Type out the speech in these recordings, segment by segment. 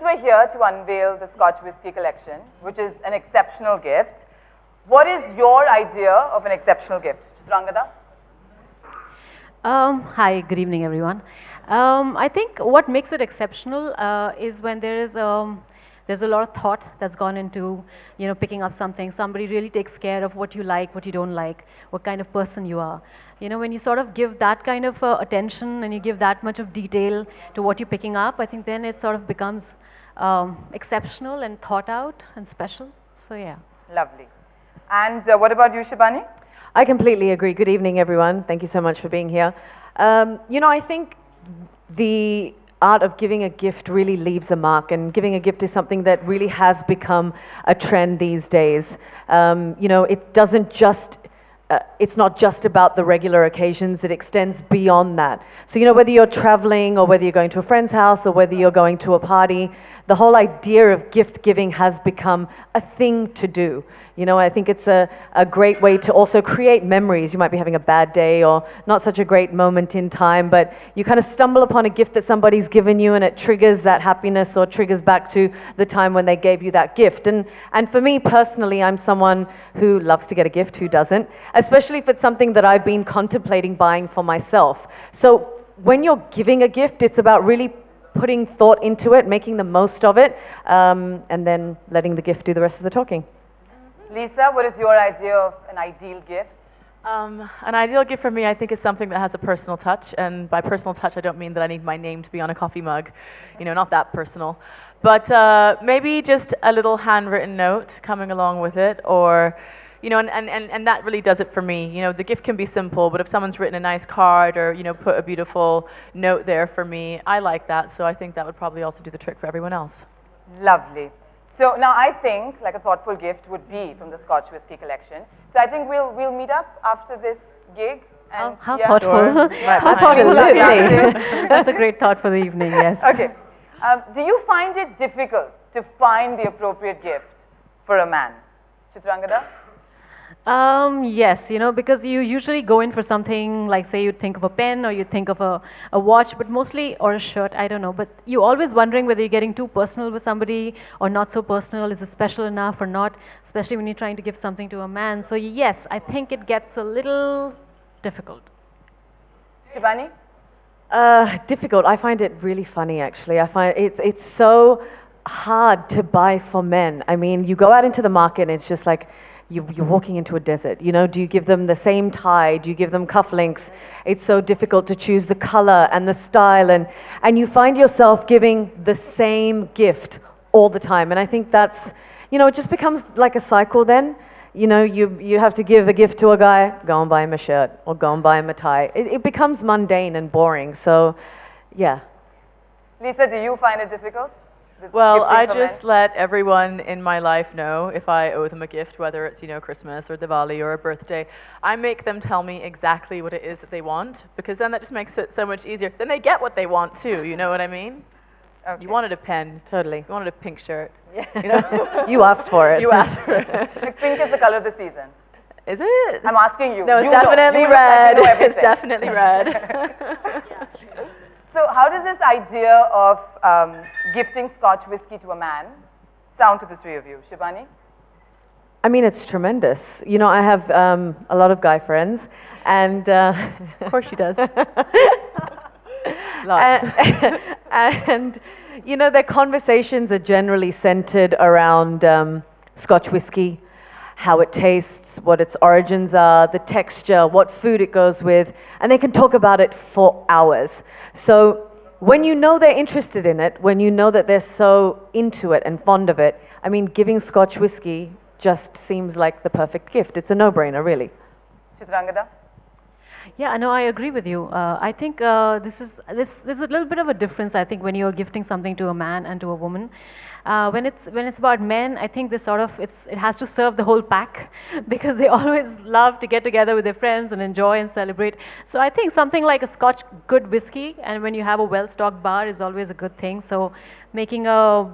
We're here to unveil the Scotch Whisky collection, which is an exceptional gift. What is your idea of an exceptional gift? Chitrangada? Hi, good evening, everyone. I think what makes it exceptional is when there's a lot of thought that's gone into, picking up something. Somebody really takes care of what you like, what you don't like, what kind of person you are. When you sort of give that kind of attention and you give that much of detail to what you're picking up, I think then it sort of becomes exceptional and thought out and special. So yeah. Lovely. And what about you, Shibani? I completely agree. Good evening, everyone. Thank you so much for being here. I think the art of giving a gift really leaves a mark, and giving a gift is something that really has become a trend these days. It doesn't just it's not just about the regular occasions, it extends beyond that. So, whether you're traveling or whether you're going to a friend's house or whether you're going to a party, the whole idea of gift giving has become a thing to do. I think it's a great way to also create memories. You might be having a bad day or not such a great moment in time, but you kind of stumble upon a gift that somebody's given you and it triggers that happiness or triggers back to the time when they gave you that gift. And for me personally, I'm someone who loves to get a gift, who doesn't? Especially if it's something that I've been contemplating buying for myself. So when you're giving a gift, it's about really putting thought into it, making the most of it, and then letting the gift do the rest of the talking. Lisa, what is your idea of an ideal gift? An ideal gift for me, I think, is something that has a personal touch. And by personal touch, I don't mean that I need my name to be on a coffee mug, not that personal. But maybe just a little handwritten note coming along with it, or and that really does it for me. The gift can be simple, but if someone's written a nice card or, put a beautiful note there for me, I like that. So I think that would probably also do the trick for everyone else. Lovely. So now I think like a thoughtful gift would be from the Scotch Whisky collection. So I think we'll meet up after this gig. And how thoughtful. Sure. Absolutely. That's a great thought for the evening, yes. Okay. Do you find it difficult to find the appropriate gift for a man? Chitrangada? Yes, because you usually go in for something like, say, you think of a pen or you think of a watch, but mostly, or a shirt, I don't know. But you're always wondering whether you're getting too personal with somebody or not so personal. Is it special enough or not? Especially when you're trying to give something to a man. So yes, I think it gets a little difficult. Shibani? Difficult. I find it really funny, actually. I find it's so hard to buy for men. I mean, you go out into the market and it's just like, you're walking into a desert. Do you give them the same tie? Do you give them cufflinks? It's so difficult to choose the color and the style, and you find yourself giving the same gift all the time. And I think that's, it just becomes like a cycle then. You have to give a gift to a guy, go and buy him a shirt, or go and buy him a tie. It becomes mundane and boring, so yeah. Lisa, do you find it difficult? Well, I just let everyone in my life know if I owe them a gift, whether it's, Christmas or Diwali or a birthday. I make them tell me exactly what it is that they want, because then that just makes it so much easier. Then they get what they want too, you know what I mean? Okay. You wanted a pen. Totally. You wanted a pink shirt. Yeah. You asked for it. You asked for it. Pink is the color of the season. Is it? I'm asking you. No, it's definitely red. It's definitely red. So how does this idea of gifting Scotch whisky to a man sound to the three of you? Shibani? I mean, it's tremendous. I have a lot of guy friends, and of course she does. Lots. And their conversations are generally centered around Scotch whisky, how it tastes, what its origins are, the texture, what food it goes with, and they can talk about it for hours. So when they're interested in it, when that they're so into it and fond of it, I mean, giving Scotch whisky just seems like the perfect gift. It's a no-brainer, really. Chitrangada? Yeah, no, I agree with you. I think this is a little bit of a difference. I think when you're gifting something to a man and to a woman, when it's about men, I think this sort of it has to serve the whole pack because they always love to get together with their friends and enjoy and celebrate. So I think something like a Scotch good whiskey, and when you have a well-stocked bar, is always a good thing. So making a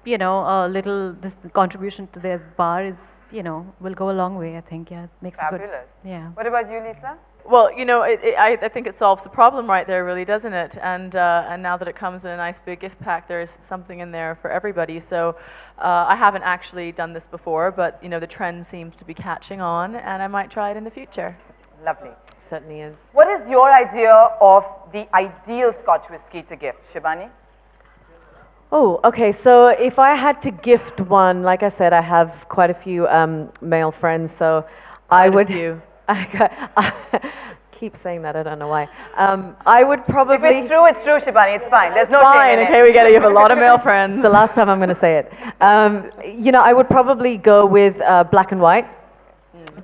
little this contribution to their bar is will go a long way. I think it makes a good. Fabulous. Yeah. What about you, Lisa? Well, I think it solves the problem right there, really, doesn't it? And now that it comes in a nice big gift pack, there's something in there for everybody. So I haven't actually done this before, but the trend seems to be catching on, and I might try it in the future. Lovely. Certainly is. What is your idea of the ideal Scotch whiskey to gift, Shibani? Oh, okay. So if I had to gift one, like I said, I have quite a few male friends, so I would. You. I keep saying that. I don't know why. I would probably. If it's true, Shibani. It's fine. There's no Fine. shame in Okay, it. we get it. You have a lot of male friends. It's the last time I'm going to say it. I would probably go with black and white.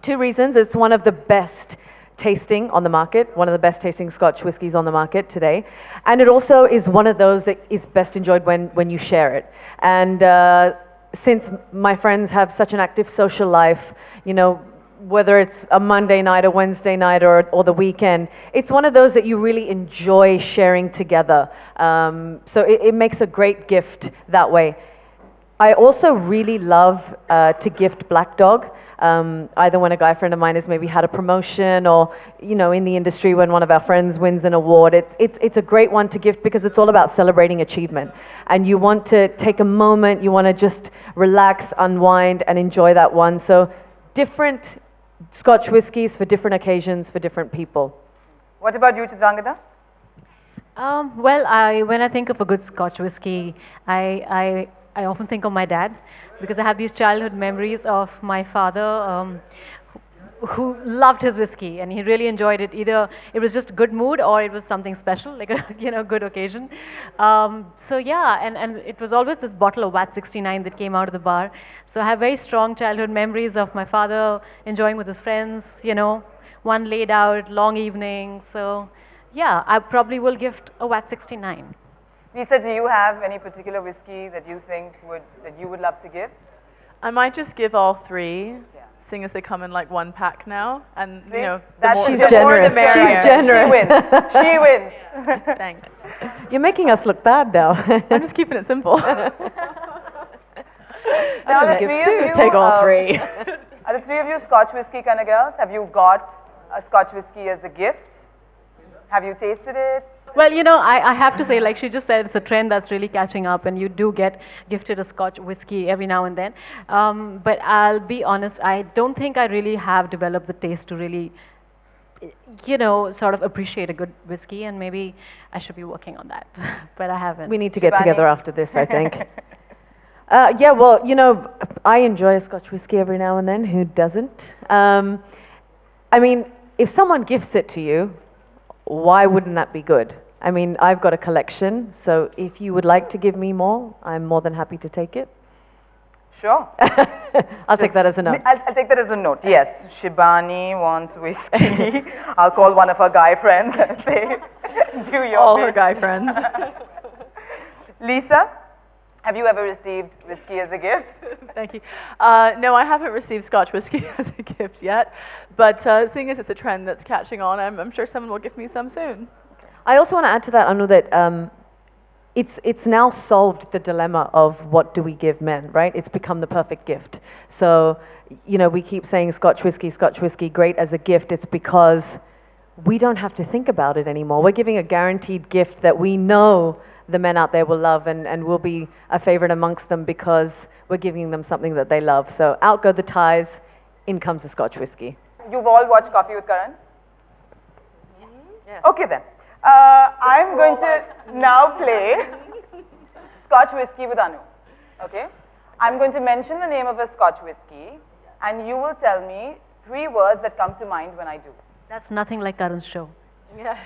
Two reasons. It's one of the best tasting on the market, one of the best tasting Scotch whiskies on the market today. And it also is one of those that is best enjoyed when you share it. And since my friends have such an active social life, whether it's a Monday night, a Wednesday night, or the weekend, it's one of those that you really enjoy sharing together. So it makes a great gift that way. I also really love to gift Black Dog. Either when a guy friend of mine has maybe had a promotion, or in the industry when one of our friends wins an award. It's a great one to gift because it's all about celebrating achievement, and you want to take a moment, you want to just relax, unwind, and enjoy that one. So different Scotch whiskies for different occasions for different people. What about you, Chitrangada? Well, when I think of a good Scotch whiskey, I often think of my dad, because I have these childhood memories of my father who loved his whiskey, and he really enjoyed it. Either it was just good mood or it was something special, like a good occasion. So yeah, and it was always this bottle of Wat 69 that came out of the bar. So I have very strong childhood memories of my father enjoying with his friends, one laid out, long evening. So yeah, I probably will gift a Wat 69. Lisa, do you have any particular whiskey that you think that you would love to give? I might just give all three, Yeah. seeing as they come in like one pack now, and See? the That's more, She's the more generous. the merrier. She's generous. She wins. She wins. Thanks. You're making us look bad now. I'm just keeping it simple. Now, don't the give three two, of you, take all three. Are the three of you Scotch whiskey kind of girls? Have you got a Scotch whiskey as a gift? Have you tasted it? Well, I have to say, like she just said, it's a trend that's really catching up, and you do get gifted a Scotch whiskey every now and then. But I'll be honest, I don't think I really have developed the taste to really, sort of appreciate a good whiskey, and maybe I should be working on that. But I haven't. We need to get Shibani? together after this, I think. Yeah, well, I enjoy a Scotch whiskey every now and then. Who doesn't? I mean, if someone gifts it to you, why wouldn't that be good? I mean, I've got a collection, so if you would like to give me more, I'm more than happy to take it. Sure. I'll take that as a note. I'll take that as a note. Yes, Shibani wants whiskey. I'll call one of her guy friends and say, do your All her bit. guy friends. Lisa, have you ever received whiskey as a gift? Thank you. No, I haven't received Scotch whiskey as a gift yet, but seeing as it's a trend that's catching on, I'm sure someone will give me some soon. I also want to add to that, Anu, that it's now solved the dilemma of what do we give men, right? It's become the perfect gift. So, we keep saying Scotch whiskey, great as a gift. It's because we don't have to think about it anymore. We're giving a guaranteed gift that we know the men out there will love and will be a favorite amongst them because we're giving them something that they love. So out go the ties, in comes the Scotch whiskey. You've all watched Coffee with Karan? Yes. Okay then. I'm going to now play Scotch whiskey with Anu. Okay? I'm going to mention the name of a Scotch whiskey, and you will tell me 3 words that come to mind when I do. That's nothing like Karan's show. Yeah.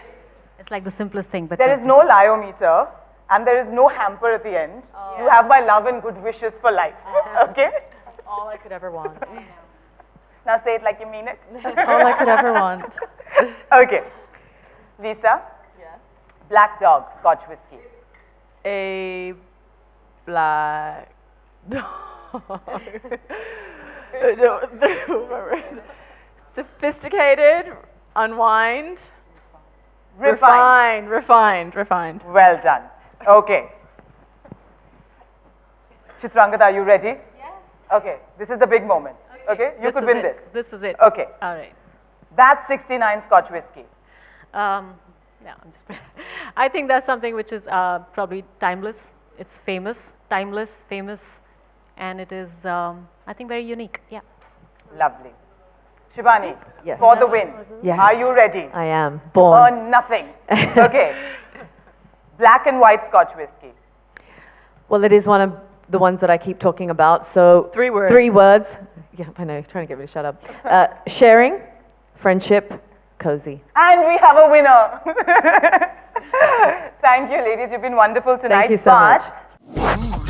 It's like the simplest thing, but There is no liometer, and there is no hamper at the end. You have my love and good wishes for life. Okay? All I could ever want. Now say it like you mean it. All I could ever want. Okay. Lisa? Yes. Black dog, Scotch whiskey. A black dog. Sophisticated, unwind, refined. Well done. Okay. Chitrangada, are you ready? Yes. Okay, this is the big moment. Okay, you could win this. This is it. Okay. All right. That's 69 Scotch whiskey. Yeah, I think that's something which is probably timeless. It's famous, timeless, famous, and it is, I think, very unique. Yeah. Lovely. Shibani, Yes. for the win. Yes. Are you ready? I am. Born. Earn nothing. Okay. Black and white Scotch whiskey. Well, it is one of the ones that I keep talking about. So 3 words. 3 words. Yeah, I know. Trying to get me to shut up. Sharing, friendship, cozy. And we have a winner. Thank you, ladies. You've been wonderful tonight. Thank you so much. But